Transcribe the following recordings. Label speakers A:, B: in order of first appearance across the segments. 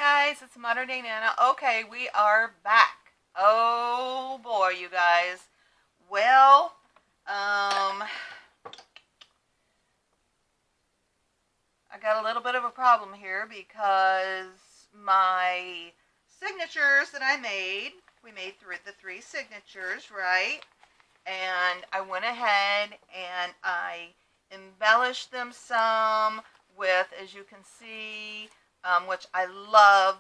A: guys, it's Modern Day Nana. Okay, we are back. Oh boy, you guys. Well, I got a little bit of a problem here because my signatures that I made, we made the three signatures, right? And I went ahead and I embellished them some with, as you can see, which I love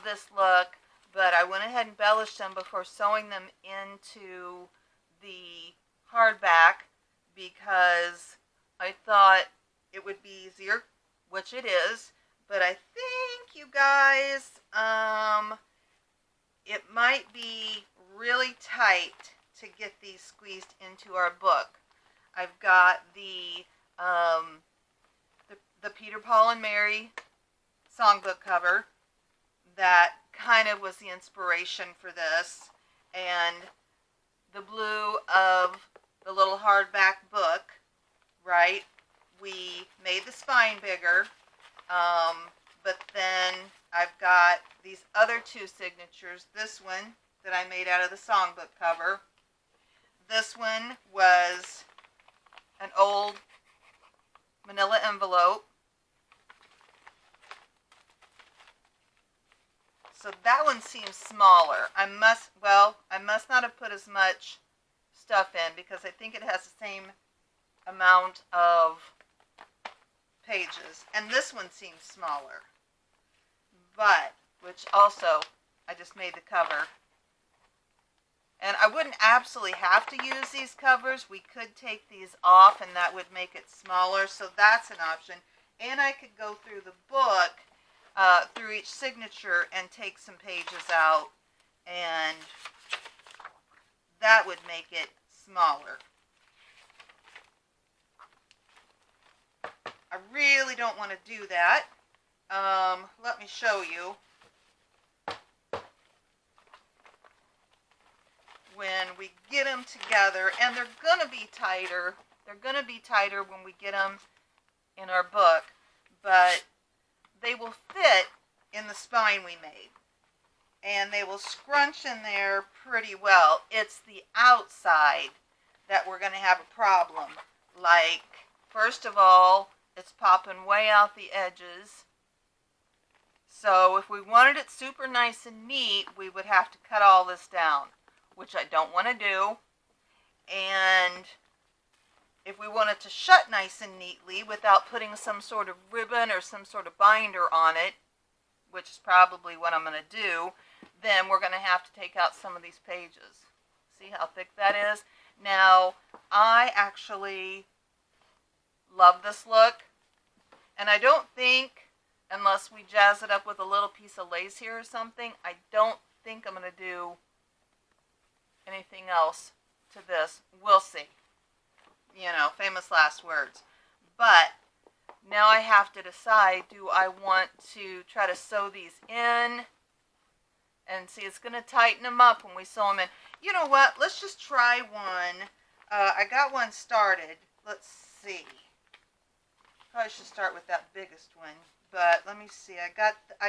A: this look, but I went ahead and embellished them before sewing them into the hardback because I thought it would be easier, which it is, but I think you guys, it might be really tight to get these squeezed into our book. I've got the Peter, Paul, and Mary songbook cover that kind of was the inspiration for this, and the blue of the little hardback book, right? We made the spine bigger, but then I've got these other two signatures. This one that I made out of the songbook cover. This one was an old manila envelope. So that one seems smaller. I must not have put as much stuff in because I think it has the same amount of pages. And this one seems smaller. But, which also, I just made the cover. And I wouldn't absolutely have to use these covers. We could take these off and that would make it smaller. So that's an option. And I could go through the book, through each signature and take some pages out. And that would make it smaller. I really don't want to do that. Let me show you. When we get them together, and they're going to be tighter. They're going to be tighter when we get them in our book, but they will fit in the spine we made. And they will scrunch in there pretty well. It's the outside that we're going to have a problem. Like, first of all, it's popping way out the edges. So if we wanted it super nice and neat, we would have to cut all this down, which I don't want to do. And if we want it to shut nice and neatly without putting some sort of ribbon or some sort of binder on it, which is probably what I'm going to do, then we're going to have to take out some of these pages. See how thick that is? Now, I actually love this look, and I don't think, unless we jazz it up with a little piece of lace here or something, I don't think I'm going to do anything else to this. We'll see. You know, famous last words. But now I have to decide, do I want to try to sew these in? And see, it's going to tighten them up when we sew them in. You know what? Let's just try one. I got one started. Let's see. Probably should start with that biggest one. But let me see. I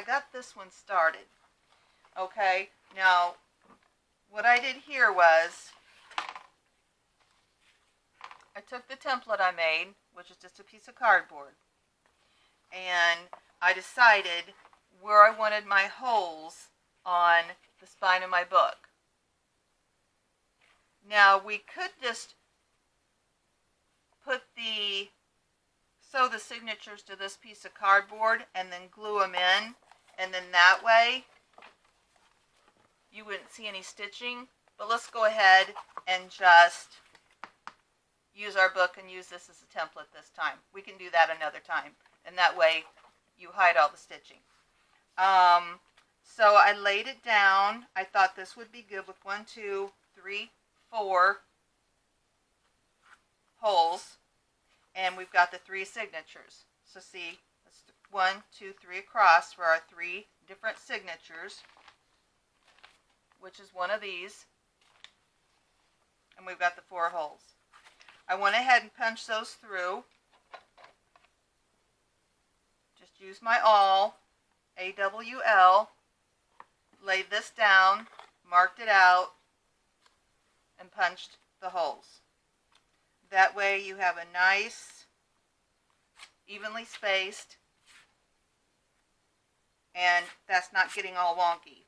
A: got this one started. Okay. Now, what I did here was I took the template I made, which is just a piece of cardboard, and I decided where I wanted my holes on the spine of my book. Now, we could just sew the signatures to this piece of cardboard and then glue them in, and then that way you wouldn't see any stitching. But let's go ahead and just use our book and use this as a template this time. We can do that another time, and that way you hide all the stitching. So I laid it down. I thought this would be good with 1, 2, 3, 4 holes, and we've got the 3 signatures. So see, that's 1, 2, 3 across for our 3 different signatures, which is one of these, and we've got the 4 holes. I went ahead and punched those through. Just use my awl AWL, laid this down, marked it out, and punched the holes. That way you have a nice, evenly spaced, and that's not getting all wonky.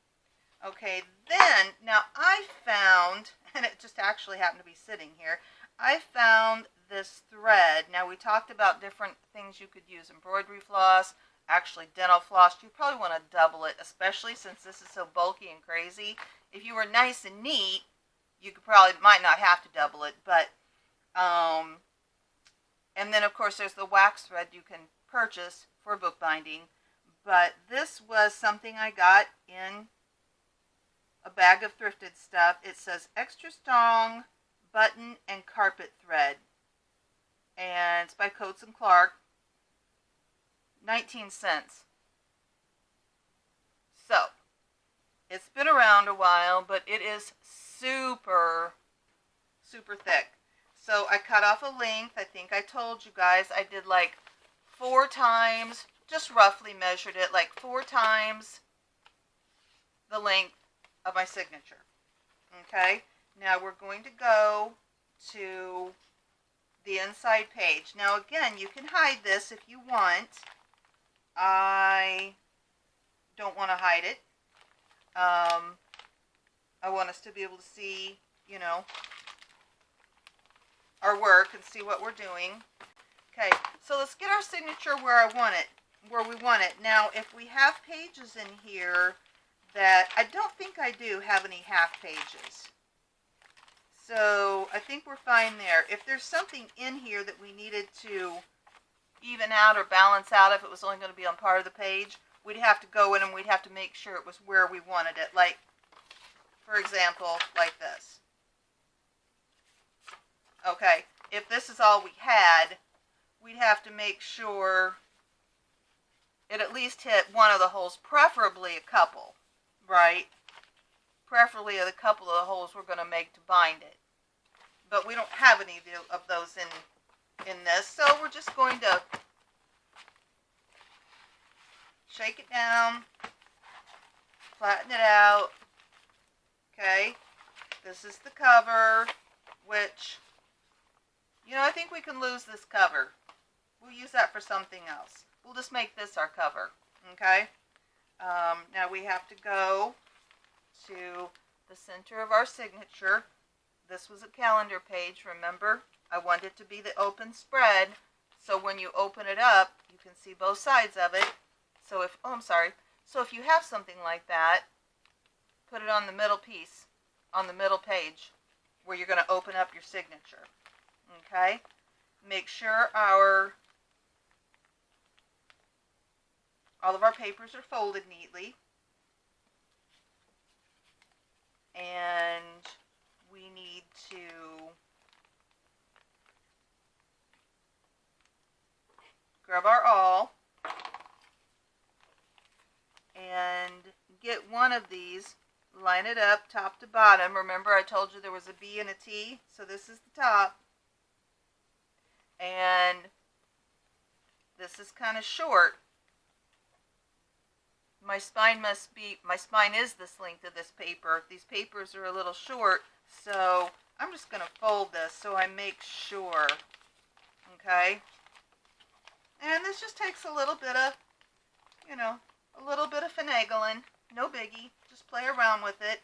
A: Okay, then, now I found, and it just actually happened to be sitting here, I found this thread. Now, we talked about different things you could use. Embroidery floss, actually dental floss. You probably want to double it, especially since this is so bulky and crazy. If you were nice and neat, you might not have to double it, but, and then of course there's the wax thread you can purchase for bookbinding. But this was something I got in a bag of thrifted stuff. It says extra strong button and carpet thread, and it's by Coats and Clark. 19 cents. So it's been around a while, but it is super thick. So I cut off a length. I think I told you guys I did like 4 times, just roughly measured it, like 4 times the length of my signature. Okay, now we're going to go to the inside page. Now again, you can hide this if you want. I don't want to hide it. I want us to be able to see, you know, our work and see what we're doing. Okay, so let's get our signature where I want it, where we want it. Now, if we have pages in here that, I don't think I do have any half pages. So I think we're fine there. If there's something in here that we needed to even out or balance out, if it was only going to be on part of the page, we'd have to go in and we'd have to make sure it was where we wanted it. Like, for example, like this. Okay, if this is all we had, we'd have to make sure it at least hit one of the holes, preferably a couple, right? Preferably a couple of the holes we're going to make to bind it. But we don't have any of those in this, so we're just going to shake it down, flatten it out. Okay, this is the cover, which, you know, I think we can lose this cover. We'll use that for something else. We'll just make this our cover, okay? Now we have to go to the center of our signature. This was a calendar page, remember? I want it to be the open spread, so when you open it up, you can see both sides of it. So if, so if you have something like that, put it on the middle piece, on the middle page, where you're going to open up your signature. Okay? Make sure all of our papers are folded neatly. And we need to grab our awl and get one of these, line it up top to bottom. Remember I told you there was a B and a T, so this is the top. And this is kind of short. My spine is this length of this paper. These papers are a little short, so I'm just going to fold this so I make sure. Okay? And this just takes a little bit of, you know, a little bit of finagling. No biggie. Just play around with it.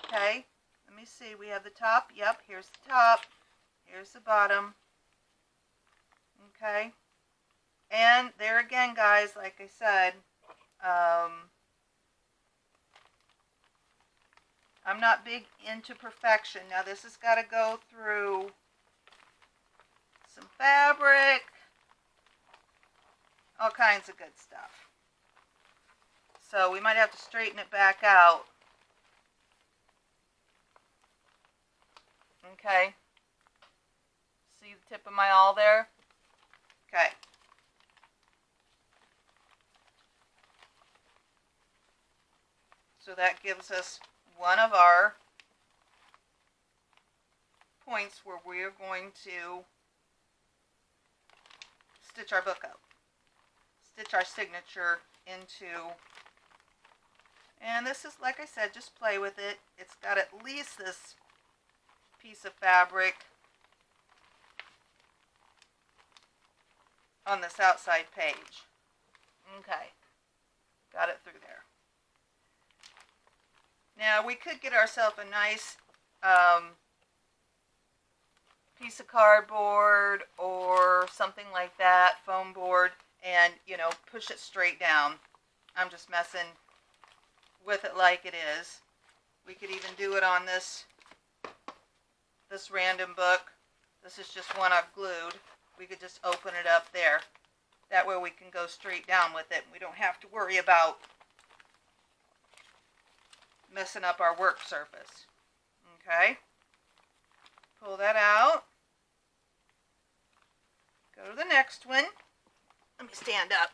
A: Okay? Let me see. We have the top. Yep, here's the top. Here's the bottom. Okay? And there again, guys, like I said, I'm not big into perfection. Now this has got to go through some fabric, all kinds of good stuff. So we might have to straighten it back out. Okay. See the tip of my awl there? Okay. So that gives us one of our points where we're going to stitch our book up. Stitch our signature into, and this is, like I said, just play with it. It's got at least this piece of fabric on this outside page. Okay, got it through there. Now we could get ourselves a nice piece of cardboard or something like that, foam board, and, you know, push it straight down. I'm just messing with it like it is. We could even do it on this random book. This is just one I've glued. We could just open it up there. That way we can go straight down with it. We don't have to worry about messing up our work surface. Okay? Pull that out. Go to the next one. Let me stand up.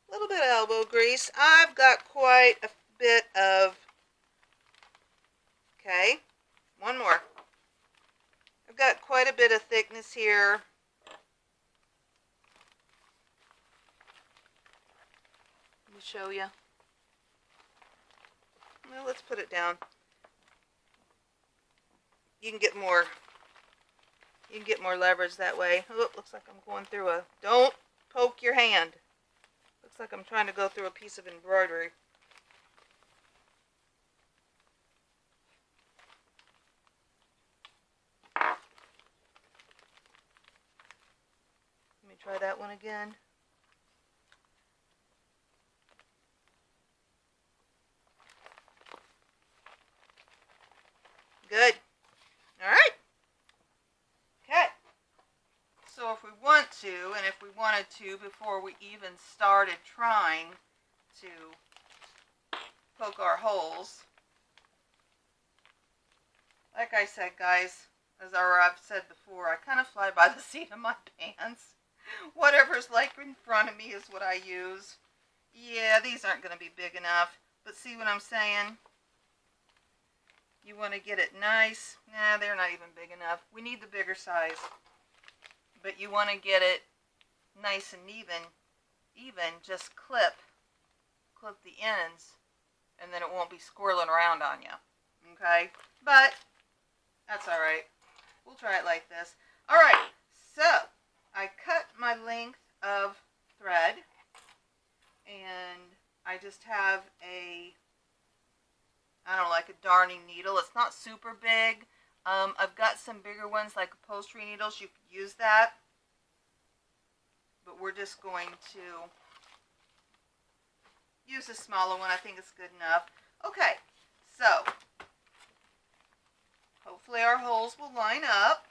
A: A little bit of elbow grease. I've got quite a bit of, okay, one more. I've got quite a bit of thickness here. Let me show you. Well, let's put it down. You can get more leverage that way. Oh, looks like I'm going through a, don't poke your hand. Looks like I'm trying to go through a piece of embroidery. Let me try that one again. Good. All right. Okay. So if we want to, and if we wanted to before we even started trying to poke our holes, like I said, guys, as I've said before, I kind of fly by the seat of my pants. Whatever's like in front of me is what I use. Yeah, these aren't going to be big enough, but see what I'm saying? You want to get it nice. Nah, they're not even big enough. We need the bigger size. But you want to get it nice and even, just clip the ends, and then it won't be squirreling around on you. Okay? But that's all right. We'll try it like this. All right. So I cut my length of thread, and I just have a, I don't know, like a darning needle. It's not super big. I've got some bigger ones like upholstery needles. You could use that. But we're just going to use a smaller one. I think it's good enough. Okay, so hopefully our holes will line up.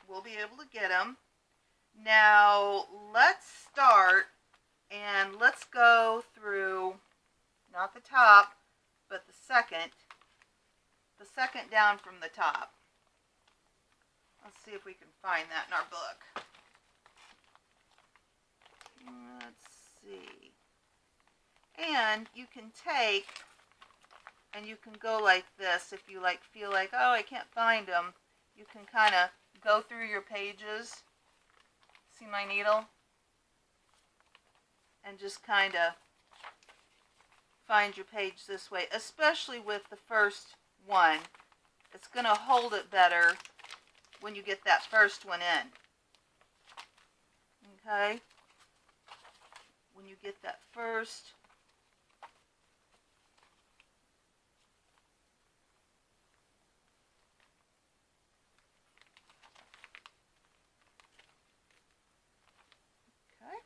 A: We'll be able to get them. Now let's start and let's go through, not the top, but the second down from the top. Let's see if we can find that in our book. Let's see. And you can take, and you can go like this if you feel like, oh, I can't find them. You can kind of go through your pages. See my needle? And just kind of find your page this way, especially with the first one. It's going to hold it better when you get that first one in. Okay? When you get that first. Okay.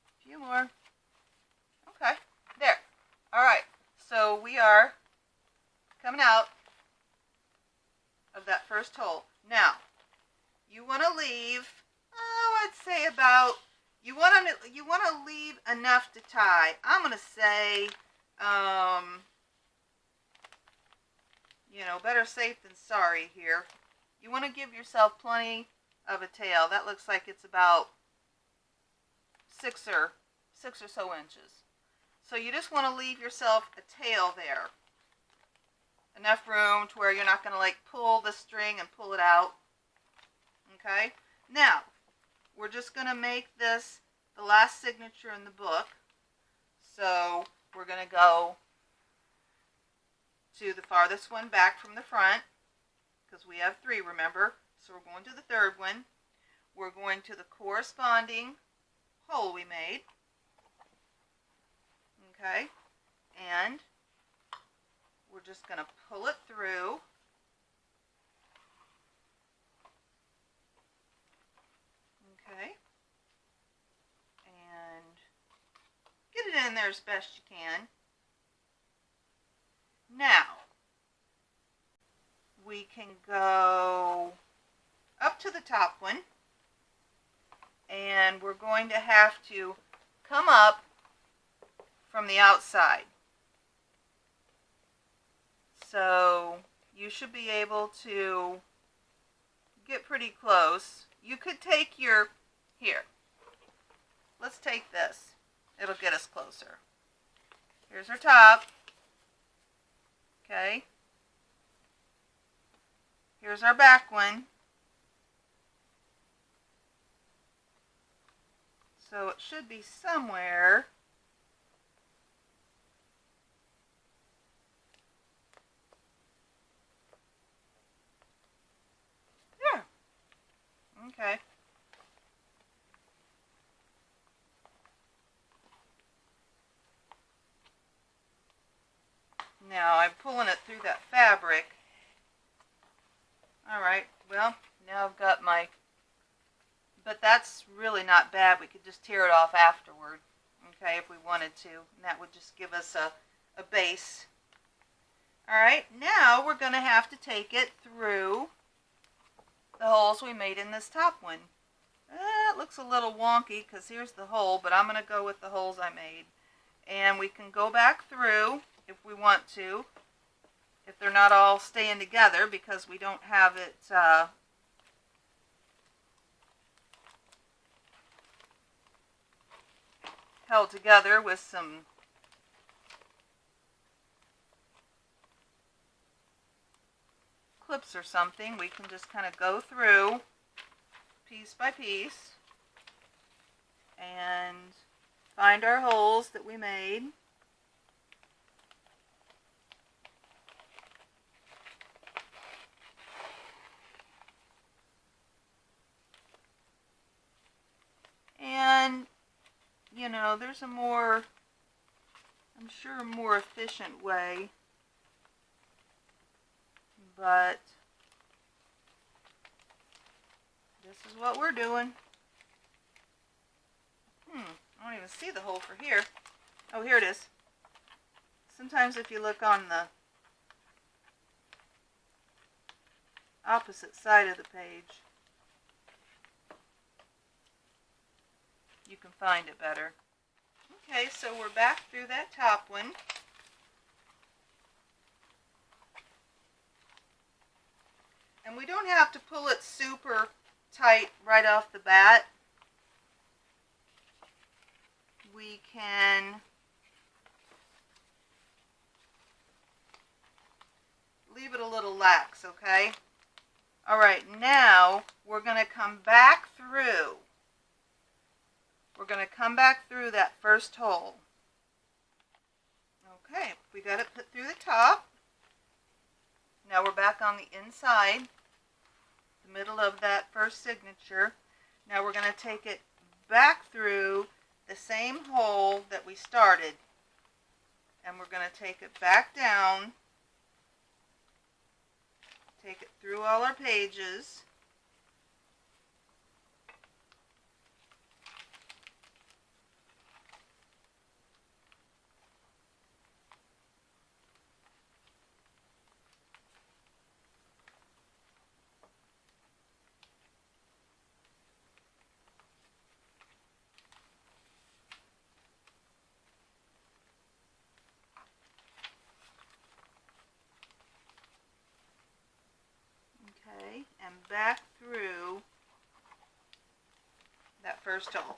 A: A few more. Okay. There. All right. So we are coming out of that first hole. Now, you want to leave, oh, I'd say about, you want to leave enough to tie. I'm going to say, you know, better safe than sorry here. You want to give yourself plenty of a tail. That looks like it's about six or so inches. So you just want to leave yourself a tail there. Enough room to where you're not going to like pull the string and pull it out. Okay, now we're just going to make this the last signature in the book. So we're going to go to the farthest one back from the front, because we have 3, remember? So we're going to the 3rd one. We're going to the corresponding hole we made. Okay, and we're just going to pull it through. Okay, and get it in there as best you can. Now, we can go up to the top one, and we're going to have to come up from the outside. So you should be able to get pretty close. You could take your, here, let's take this. It'll get us closer. Here's our top. Okay. Here's our back one. So it should be somewhere. There. Okay. Now I'm pulling it through that fabric. Alright, well, now I've got my, but that's really not bad. We could just tear it off afterward, okay, if we wanted to. And that would just give us a base. Alright, now we're going to have to take it through the holes we made in this top one. It looks a little wonky because here's the hole, but I'm going to go with the holes I made. And we can go back through if we want to, if they're not all staying together, because we don't have it held together with some clips or something. We can just kind of go through piece by piece and find our holes that we made. And, you know, there's a more, I'm sure, a more efficient way, but this is what we're doing. I don't even see the hole for here. Oh, here it is. Sometimes if you look on the opposite side of the page, you can find it better. Okay, so we're back through that top one. And we don't have to pull it super tight right off the bat. We can leave it a little lax, okay? Alright, now we're going to come back through. We're going to come back through that first hole. Okay, we got it put through the top. Now we're back on the inside, the middle of that first signature. Now we're going to take it back through the same hole that we started. And we're going to take it back down, take it through all our pages. Okay, and back through that first hole.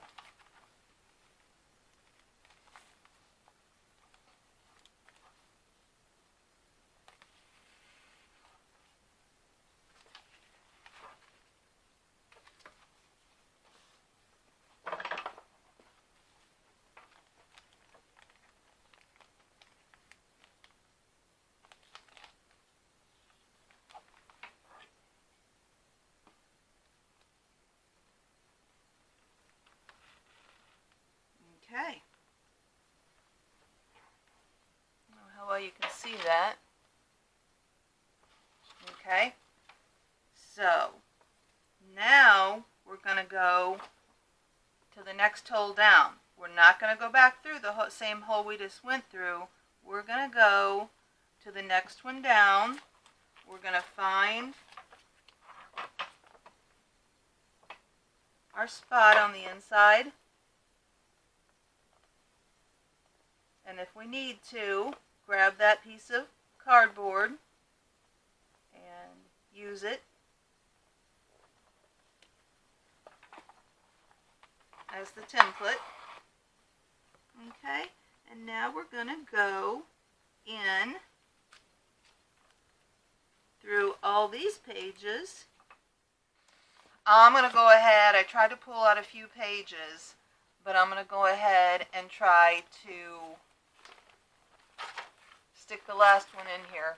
A: that. Okay, so now we're going to go to the next hole down. We're not going to go back through the same hole we just went through. We're going to go to the next one down. We're going to find our spot on the inside. And if we need to, grab that piece of cardboard and use it as the template. Okay, and now we're going to go in through all these pages. I'm going to go ahead, I tried to pull out a few pages, but I'm going to go ahead and try to stick the last one in here.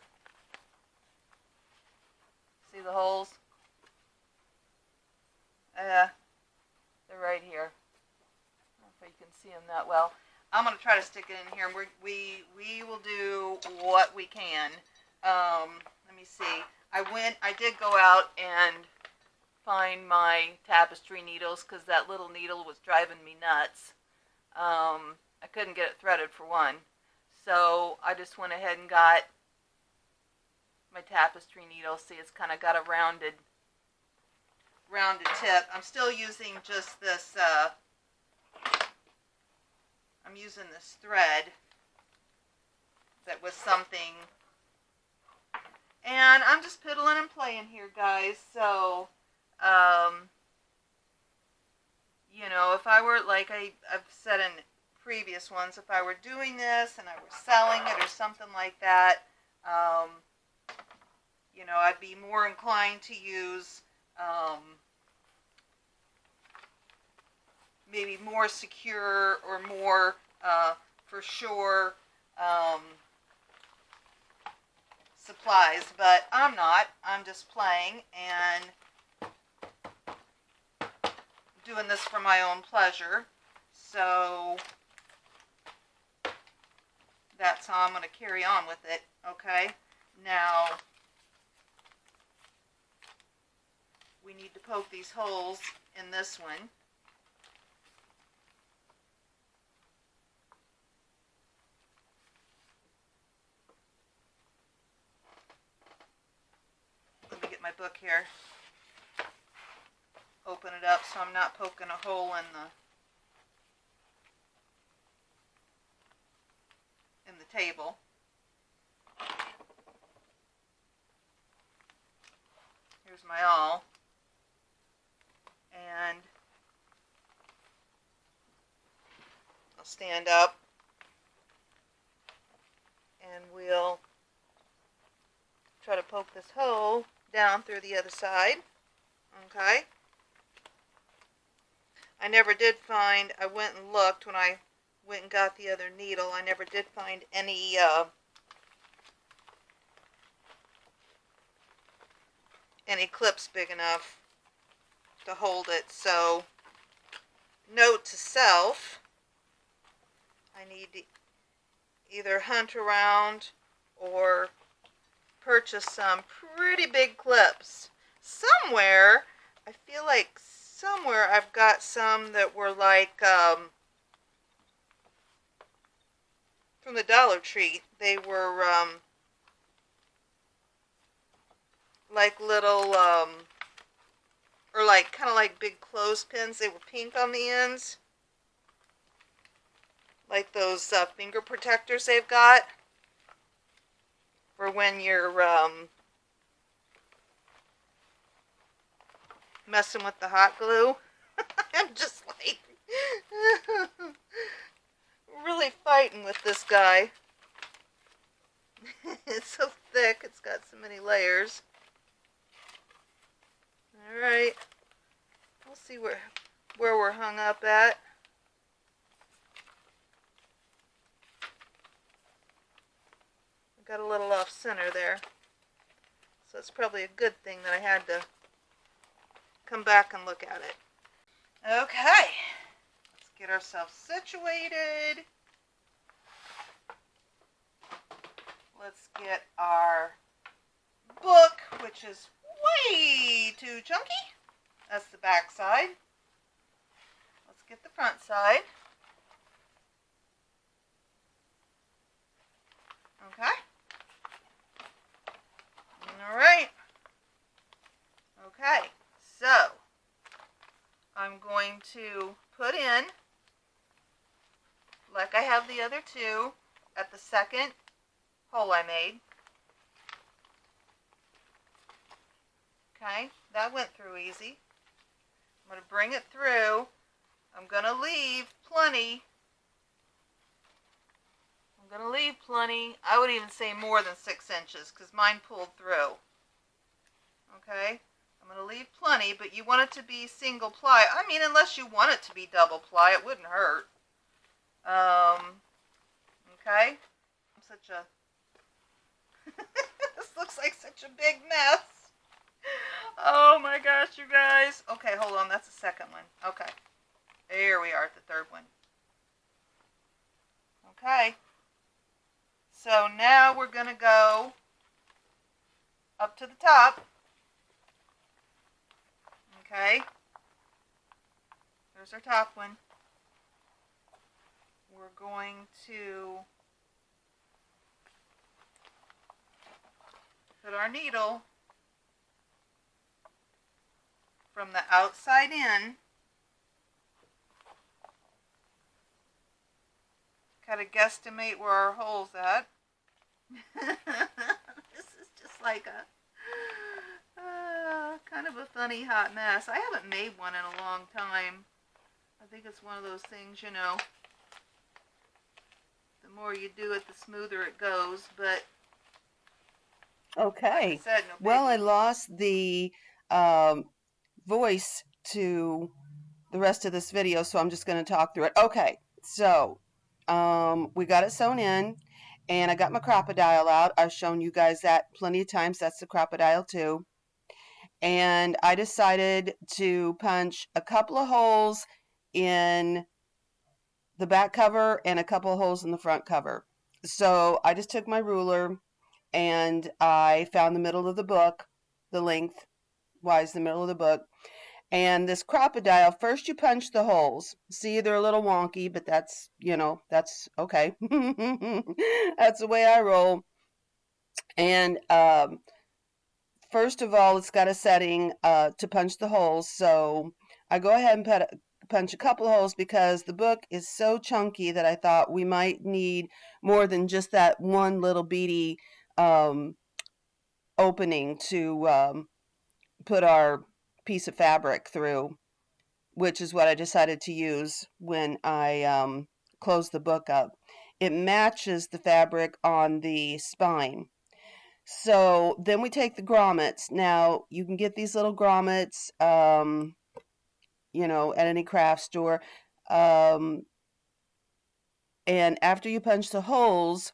A: See the holes? They're right here. I don't know if you can see them that well. I'm going to try to stick it in here. We will do what we can. Let me see. I did go out and find my tapestry needles because that little needle was driving me nuts. I couldn't get it threaded for one. So I just went ahead and got my tapestry needle. See, it's kind of got a rounded tip. I'm still using just this, I'm using this thread that was something. And I'm just piddling and playing here, guys. So, you know, if I were, like I've said in previous ones, if I were doing this and I were selling it or something like that, you know, I'd be more inclined to use maybe more secure or more for sure supplies, but I'm not. I'm just playing and doing this for my own pleasure. So that's how I'm going to carry on with it. Okay, now we need to poke these holes in this one. Let me get my book here. Open it up so I'm not poking a hole in the table. Here's my awl. And I'll stand up and we'll try to poke this hole down through the other side. Okay. I never did find, I went and looked when I went and got the other needle, I never did find any clips big enough to hold it. So, note to self, I need to either hunt around or purchase some pretty big clips. Somewhere, I feel like somewhere I've got some that were like from the Dollar Tree. They were like little or like kind of like big clothespins. They were pink on the ends, like those finger protectors they've got for when you're messing with the hot glue. I'm just like really fighting with this guy. It's so thick, it's got so many layers. Alright, we'll see where we're hung up at. I got a little off center there, so it's probably a good thing that I had to come back and look at it. Okay, let's get ourselves situated. let's get our book, which is way too chunky. That's the back side. Let's get the front side. Okay. All right. Okay, so I'm going to put in, like I have the other two, at the second hole I made. Okay, that went through easy. I'm going to bring it through. I'm going to leave plenty. I would even say more than 6 inches because mine pulled through. Okay, I'm going to leave plenty, but you want it to be single ply. I mean, unless you want it to be double ply, it wouldn't hurt. Okay, I'm such a... This looks like such a big mess. Oh my gosh, you guys. Okay, hold on, that's the second one. Okay, there we are at the third one. Okay, so now we're going to go up to the top. Okay, there's our top one. We're going to put our needle from the outside in. Kind of guesstimate where our hole's at. This is just like a kind of a funny hot mess. I haven't made one in a long time. I think it's one of those things, you know, the more you do it, the smoother it goes, but
B: Okay.
A: like I said, no
B: Well, I
A: biggie.
B: lost the voice to the rest of this video, so I'm just going to talk through it. Okay, so we got it sewn in, and I got my crocodile out. I've shown you guys that plenty of times. That's the crocodile too. And I decided to punch a couple of holes in the back cover and a couple of holes in the front cover. So I just took my ruler and I found the middle of the book, the length wise the middle of the book. And this crocodile, first you punch the holes. See, they're a little wonky, but that's, you know, that's okay. That's the way I roll. And first of all, it's got a setting to punch the holes. So I go ahead and punch a couple of holes because the book is so chunky that I thought we might need more than just that one little beady opening to put our piece of fabric through, which is what I decided to use when I closed the book up. It matches the fabric on the spine. So then we take the grommets. Now you can get these little grommets, you know, at any craft store. And after you punch the holes,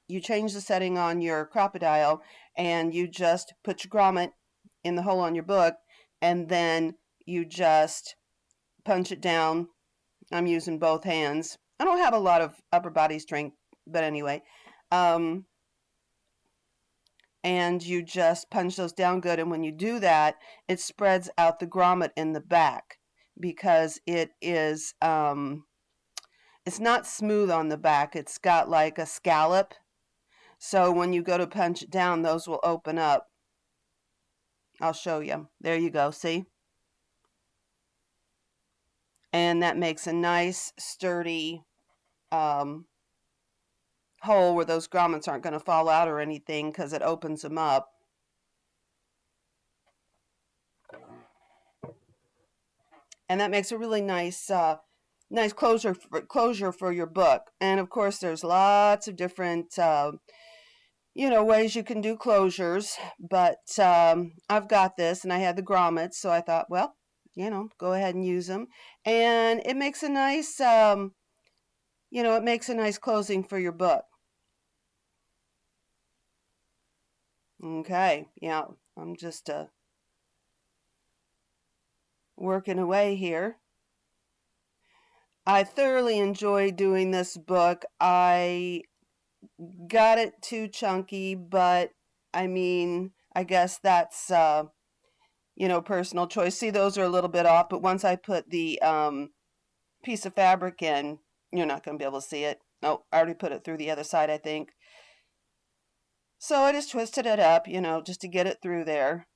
B: you change the setting on your crocodile and you just put your grommet in the hole on your book, and then you just punch it down. I'm using both hands. I don't have a lot of upper body strength, but anyway. And you just punch those down good, and when you do that, it spreads out the grommet in the back because it is it's not smooth on the back. It's got like a scallop. So when you go to punch it down, those will open up. I'll show you. There you go, see? And that makes a nice sturdy hole where those grommets aren't going to fall out or anything because it opens them up. And that makes a really nice nice closure for your book. And of course there's lots of different you know, ways you can do closures, but I've got this and I had the grommets, so I thought, well, you know, go ahead and use them. And it makes a nice you know, it makes a nice closing for your book. Okay, yeah, I'm just working away here. I thoroughly enjoy doing this book. I got it too chunky, but I mean, I guess that's personal choice. See, those are a little bit off, but once I put the piece of fabric in, you're not going to be able to see it. Oh, I already put it through the other side, I think. So I just twisted it up, just to get it through there.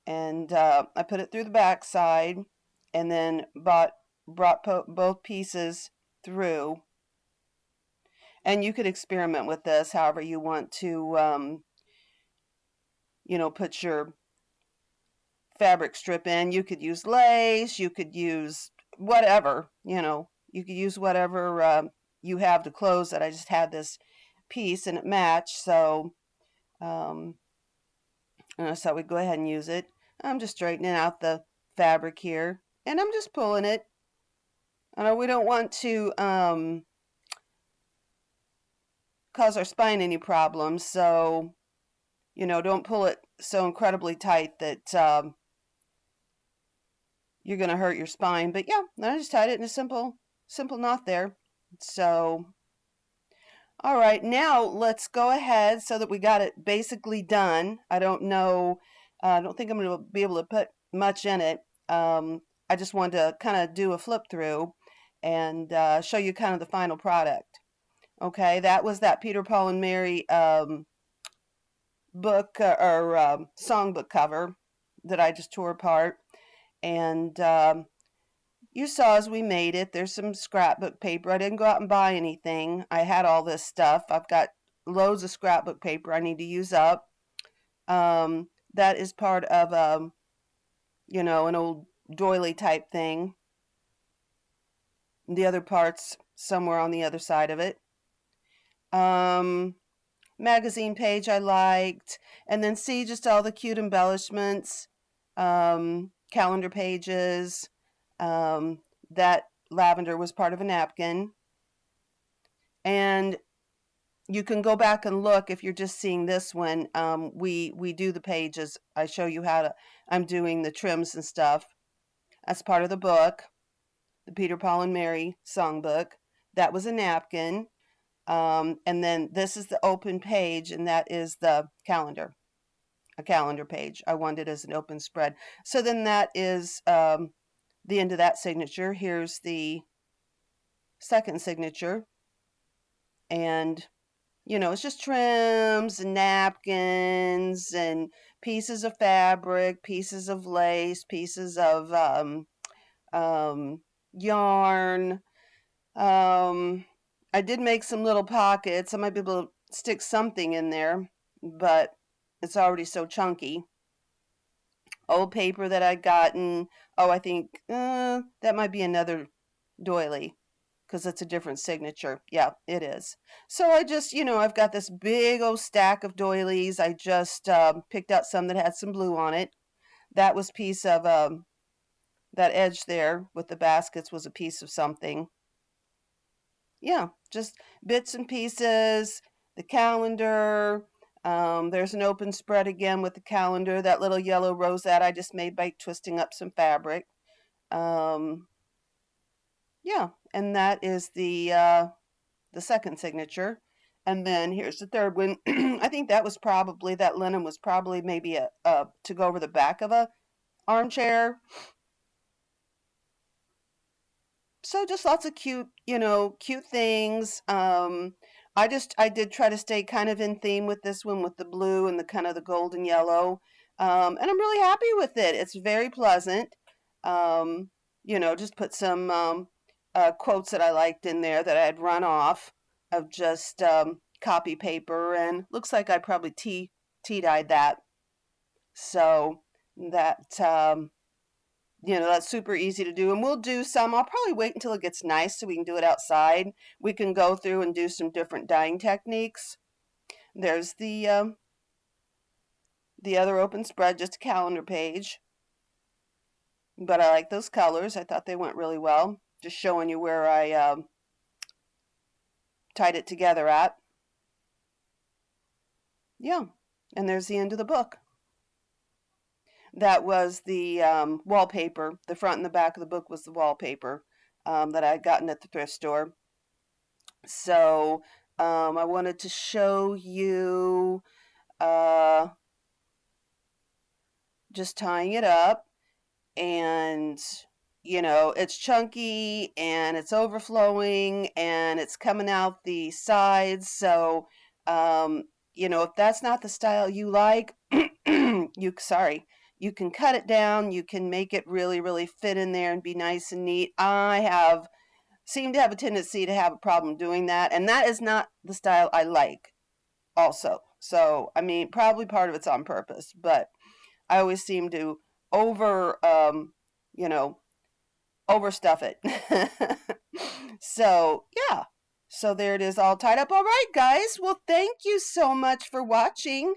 B: And I put it through the back side and then brought both pieces through. And you could experiment with this however you want to, put your fabric strip in. You could use lace, you could use whatever, you could use whatever you have to close it. I just had this piece and it matched, so so we go ahead and use it. I'm just straightening out the fabric here and I'm just pulling it. I know we don't want to cause our spine any problems, so don't pull it so incredibly tight that you're going to hurt your spine. But yeah, I just tied it in a simple knot there. So, all right, now let's go ahead so that we got it basically done. I don't know, I don't think I'm going to be able to put much in it. I just wanted to kind of do a flip through and show you kind of the final product. Okay, that was that Peter, Paul, and Mary book or songbook cover that I just tore apart. And you saw as we made it, there's some scrapbook paper. I didn't go out and buy anything. I had all this stuff. I've got loads of scrapbook paper I need to use up. That is part of an old doily type thing. The other part's somewhere on the other side of it. Magazine page I liked, and then see just all the cute embellishments, calendar pages. That lavender was part of a napkin, and you can go back and look if you're just seeing this one. We do the pages. I show you I'm doing the trims and stuff. That's part of the book, the Peter, Paul, and Mary songbook. That was a napkin. And then this is the open page, and that is the calendar, a calendar page. I wanted it as an open spread. So then that is the end of that signature. Here's the second signature. And, it's just trims and napkins and pieces of fabric, pieces of lace, pieces of yarn. I did make some little pockets. I might be able to stick something in there, but it's already so chunky. Old paper that I'd gotten. Oh, I think that might be another doily because it's a different signature. Yeah, it is. So I just, I've got this big old stack of doilies. I just picked out some that had some blue on it. That was piece of, that edge there with the baskets was a piece of something. Yeah, just bits and pieces, the calendar. There's an open spread again with the calendar, that little yellow rosette I just made by twisting up some fabric. Yeah, and that is the second signature. And then here's the third one. I think that linen was probably maybe to go over the back of a armchair. So just lots of cute, cute things. I did try to stay kind of in theme with this one with the blue and the kind of the golden yellow. And I'm really happy with it. It's very pleasant. Just put some quotes that I liked in there that I had run off of just copy paper, and looks like I probably tea-dyed that. So that that's super easy to do. And we'll do some. I'll probably wait until it gets nice so we can do it outside. We can go through and do some different dyeing techniques. There's the other open spread, just a calendar page. But I like those colors. I thought they went really well. Just showing you where I tied it together at. Yeah, and there's the end of the book. That was the wallpaper. The front and the back of the book was the wallpaper that I had gotten at the thrift store. So I wanted to show you just tying it up, and it's chunky and it's overflowing and it's coming out the sides. So if that's not the style you like, you can cut it down, you can make it really really fit in there and be nice and neat. I have seem to have a tendency to have a problem doing that, and that is not the style I like also. So I mean, probably part of it's on purpose, but I always seem to over you know overstuff it. So yeah, so there it is, all tied up. All right guys, well thank you so much for watching.